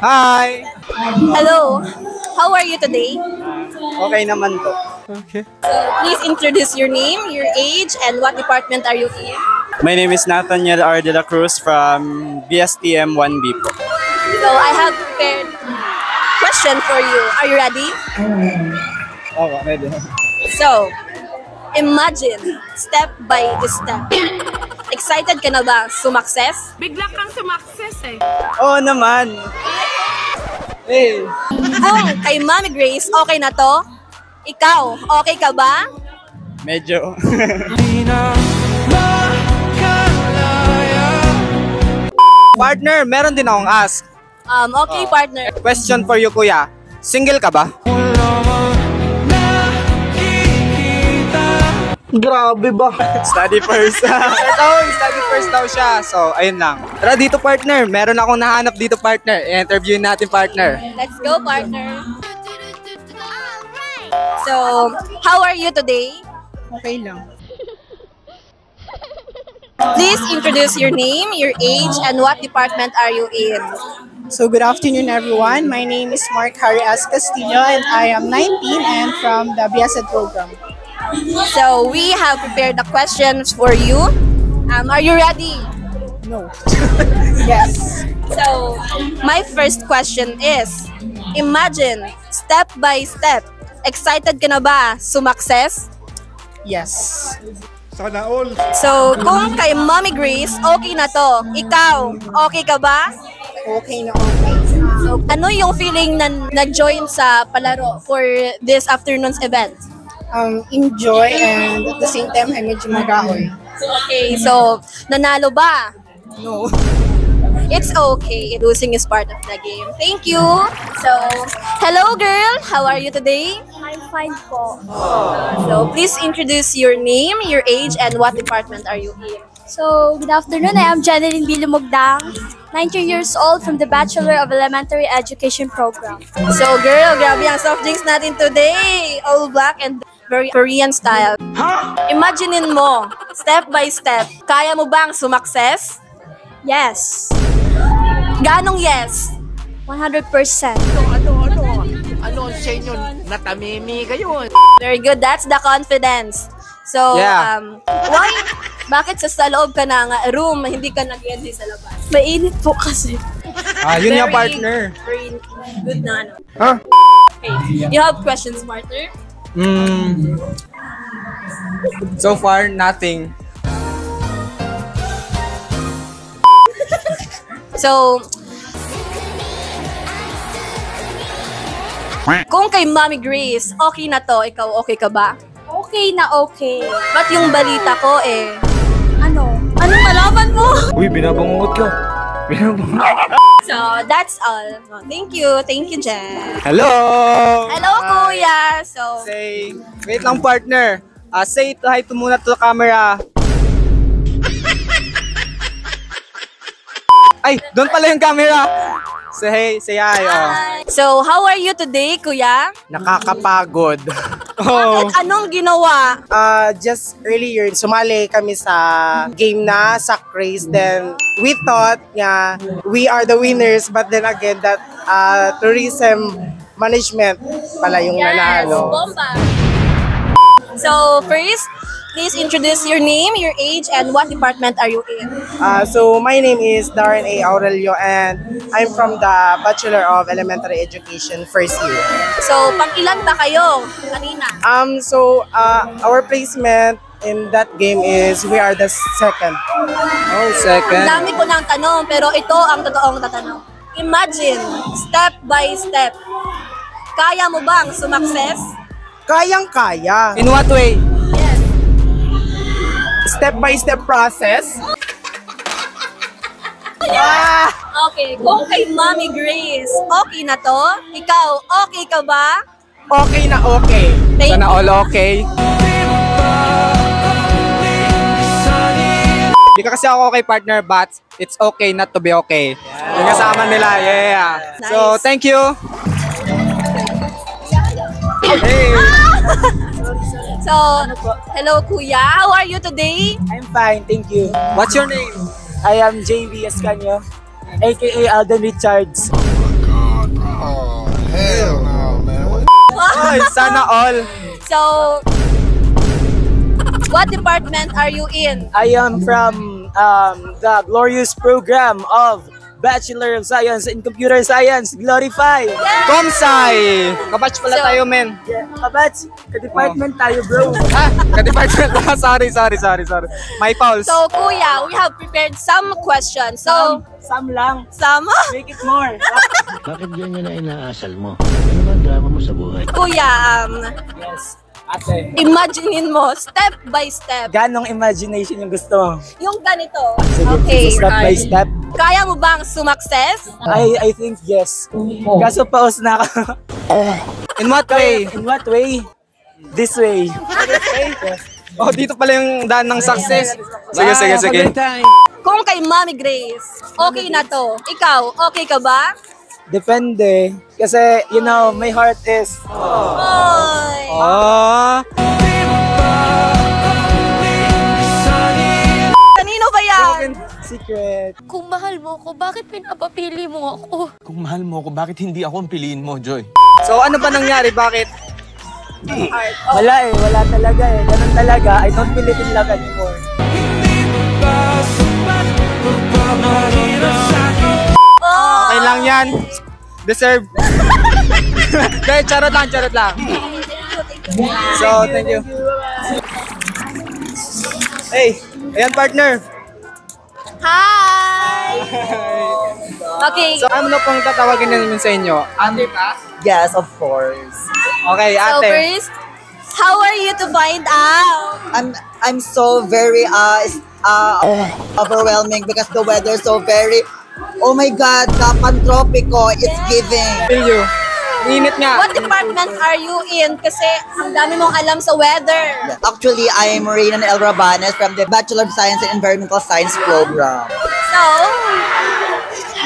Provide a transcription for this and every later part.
Hi! Hello, how are you today? Okay naman po. Please introduce your name, your age, and what department are you in? My name is Nathaniel R. De La Cruz from BSTM 1B po. So I have prepared question for you. Are you ready? Oo, ready. So, imagine step by step. Excited ka na ba sumakses? Bigla kang sumakses eh. Oo naman. Hey! Kung kay Mami Grace, okay na to? Ikaw, okay ka ba? Medyo. Partner, meron din akong ask. Okay, partner. Question for you, kuya. Single ka ba? Grabe ba? Study first. Ito, study first daw siya. So, ayun lang. Tara dito, partner. Meron akong nahanap dito, partner. I-interview natin, partner. Let's go, partner. So, how are you today? Okay lang. Please introduce your name, your age, and what department are you in? So good afternoon everyone. My name is Mark Harry S. Castillo and I am 19 and from the BSED program. So, we have prepared the questions for you. Are you ready? No. Yes. So, my first question is, imagine, step by step, excited ka na ba sumakses? Yes. Sana all. So, kung kay Mommy Grace, okay na to. Ikaw, okay ka ba? Okay na okay. So, ano yung feeling na nag-join sa palaro for this afternoon's event? Enjoy and at the same time ay medyo magahoy. Okay, so, nanalo ba? No. It's okay. Losing is part of the game. Thank you. So, hello girl. How are you today? I'm fine po. So, please introduce your name, your age, and what department are you in? So, good afternoon. I am Janeline Bilumugdang, 19 years old from the Bachelor of Elementary Education program. So, girl, grabe ang soft drinks natin today. All black and very Korean style. Imaginein mo, step by step, kaya mo bang sumakses? Yes, Ganong yes? 100%. Ano sa inyo? Natamimi kayo. Very good. That's the confidence. So, Yeah. why? Bakit sa loob ka ng room, hindi ka nag-enjoy sa labas? Mainit po kasi. Yun yung partner. Very good na ano. Huh? Okay. You have questions, partner? So far, nothing. So, kung kay Mommy Grace, okay na to, ikaw okay ka ba? Okay na okay. Ba't yung balita ko eh? Ano? Anong malaman mo? Uy, binabangungot ka. So, that's all. Thank you, Jen. Hello! Hello, kuya! So, Say, wait lang, partner. Say hi to muna to the camera. Ay, doon pala yung camera. Say hi. Oh. hi. So, how are you today, kuya? Nakakapagod. Oh. At anong ginawa? Just earlier, sumali kami sa game na, sa race. Then, we thought nga, we are the winners. But then again, that tourism management pala yung nanalo. Bomba! So, first, please introduce your name, your age, and what department are you in? So, my name is Darren A. Aurelio and I'm from the Bachelor of Elementary Education first year. So, pang-ilan ba kayo kanina? Our placement in that game is we are the second. Oh, Ang second. dami ko ng tanong, pero ito ang totoong tatanong. Imagine, step by step, kaya mo bang sumakses? Kayang-kaya. In what way? Yes. Step-by-step process. Okay, kung kay Mommy Grace, okay na to? Ikaw, okay ka ba? Okay na okay. Thank Sana you. all okay. Hindi ka kasi ako okay, partner, but it's okay not to be okay. Yung kasama nila, yeah. Nice. So, thank you. Hey. So, hello kuya, how are you today? I'm fine, thank you. What's your name? I am JV Escanio, aka Alden Richards. Oy, sana all. So, what department are you in? I am from the glorious program of Bachelor of Science in Computer Science, Glorify. Komsay! Kabatch pala So- tayo, men. Kabats, ka-department tayo, bro. Ka-department. sorry. My fault. So, Kuya, we have prepared some questions. So, Sam lang. some? Make it more. Bakit ganyan na inaasal mo? Ano ba ang drama mo sa buhay? Kuya, Yes. Ate, imaginein mo, step by step, ganong imagination yung gusto mo? yung ganito. Sige, Okay. step by step. Kaya mo bang sumakses? I think yes. Kaso paus na ako. In what way? In what way? This way. Oh, dito pala yung daan ng success. Sige. Kung kay Mommy Grace, okay na to. Ikaw, okay ka ba? Depende. Kasi, you know, my heart is... Oy! Oh. Kanino ba yan? Secret. Kung mahal mo ko, bakit pinapapili mo ako? Kung mahal mo ako, bakit hindi ako ang piliin mo, Joy? So, ano ba nangyari? Bakit? Wala wala talaga Ganun talaga. I don't believe in love anymore. Oh! Okay lang yan. Deserve. Kaya charot lang. So, thank you. Hey, ayan partner. Hi! Okay, So, ano pong tatawagin namin sa inyo? Ate ka? Yes, of course. Okay, so ate. first, how are you to find out? I'm so very overwhelming because the weather is so very, oh my God, Japan Tropico, it's giving. Feel you. Init nga. What department are you in? Kasi ang dami mong alam sa weather. Actually, I'm Reynan El Rabanes from the Bachelor of Science and Environmental Science program. So,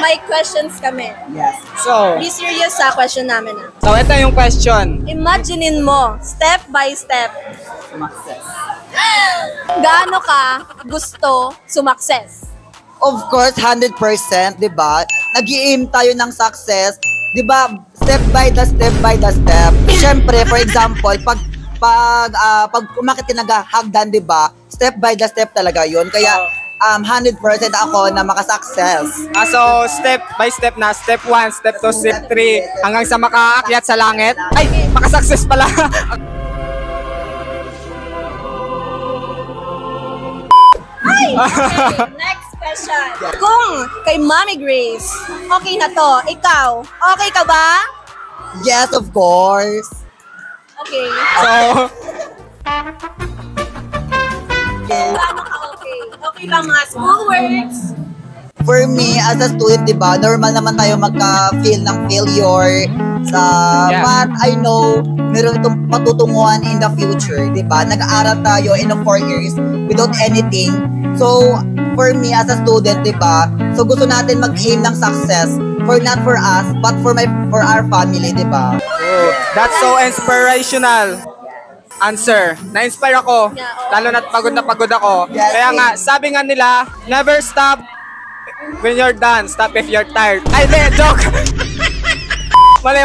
may questions kami. Yes. So, Be serious sa question namin. so ito yung question. Imaginein mo, step by step, gaano ka gusto sumakses? Of course, 100%, di ba? Nag-i-aim tayo ng success, di ba? Step by the step. Siyempre, for example, pag umakit ka naghahagdan, di ba? Step by the step talaga yun. Kaya, 100% ako na makasuccess. So, step by step na. Step 1, step 2, step 3. Hanggang sa makaakyat sa langit. Ay, makasuccess pala. Okay, next question. Kung kay Mommy Grace, okay na to. Ikaw, okay ka ba? Yes, of course. Okay. So, Gaano ka okay? Okay ba mga schoolworks? For me, as a student, di ba, normal naman tayo magka-feel ng failure sa, Yeah. but I know, meron itong patutunguhan in the future, di ba? Nag-aaral tayo in 4 years without anything. So, for me, as a student, di ba, so gusto natin mag-aim ng success, not for us, but for our family, di ba? that's so inspirational. Answer. Na-inspire ako. Lalo na't pagod na pagod ako. Yes. Kaya nga, sabi nga nila, never stop when you're done. Stop if you're tired. Ay, di, joke. Mali.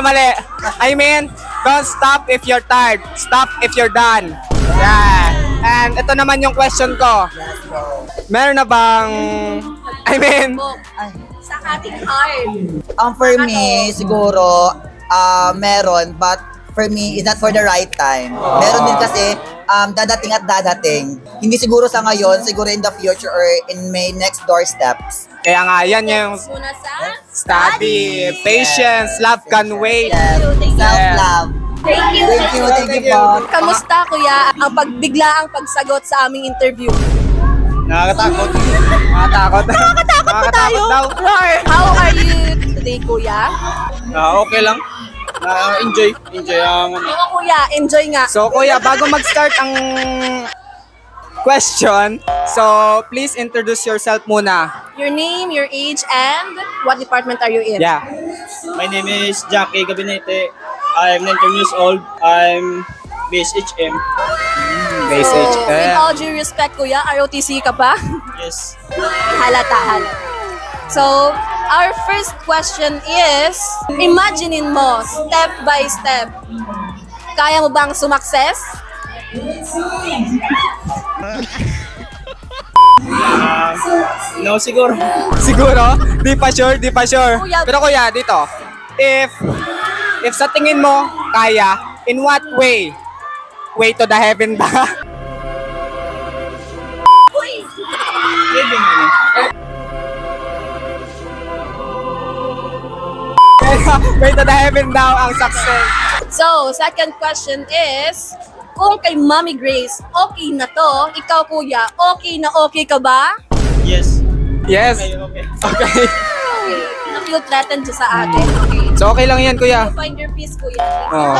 I mean, don't stop if you're tired. Stop if you're done. Yeah. And ito naman yung question ko. Meron na bang, Sa ating heart. For me, siguro, meron, but for me, it's not for the right time. Meron din kasi, dadating at dadating. Hindi siguro sa ngayon, siguro in the future or in my next doorsteps. kaya nga, yan yung Muna sa study, patience, love can wait. Yes. Self-love. Thank you. Thank you po. Kamusta kuya ang pagbiglaang pagsagot sa aming interview? Nakakatakot. Nakakatakot ba tayo? daw. How are you today kuya? Okay lang. Enjoy ang... Oo kuya, enjoy nga. So kuya, bago mag-start ang question, so please introduce yourself muna. Your name, your age, and what department are you in? Yeah. My name is Jackie Gabinete. I'm 19 years old. I'm BSHM. So, with all due respect kuya, ROTC ka pa? Yes. Halata. So, our first question is, imaginein mo, step by step, Kaya mo bang sumakses? No, siguro. Siguro? Di pa sure, di pa sure. Kuya. Pero kuya, dito. If sa tingin mo, kaya, in what way? Way to the heaven ba? Pwede nga na. Way to the heaven daw ang success. So, second question is, kung kay Mommy Grace, okay na to, ikaw kuya, okay na okay ka ba? Yes. Yes. Okay. Okay. Na-feel threatened siya sa atin. Okay. So okay lang yan, kuya. Find your peace, kuya. Oh,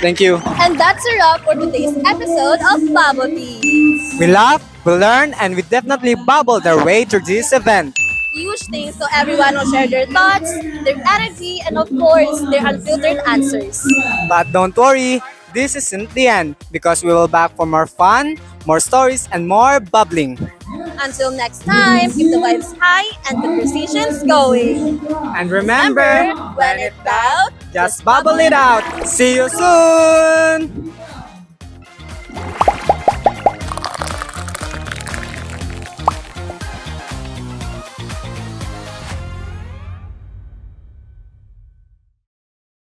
thank you. And that's a wrap for today's episode of Bubble Tea. We laugh, we learn, and we definitely bubble their way through this event. Huge thanks to everyone who shared their thoughts, their energy, and of course, their unfiltered answers. But don't worry, this isn't the end because we will back for more fun, more stories, and more bubbling. Until next time, keep the vibes high and conversations going. And remember, when in doubt, just bubble it out. See you soon!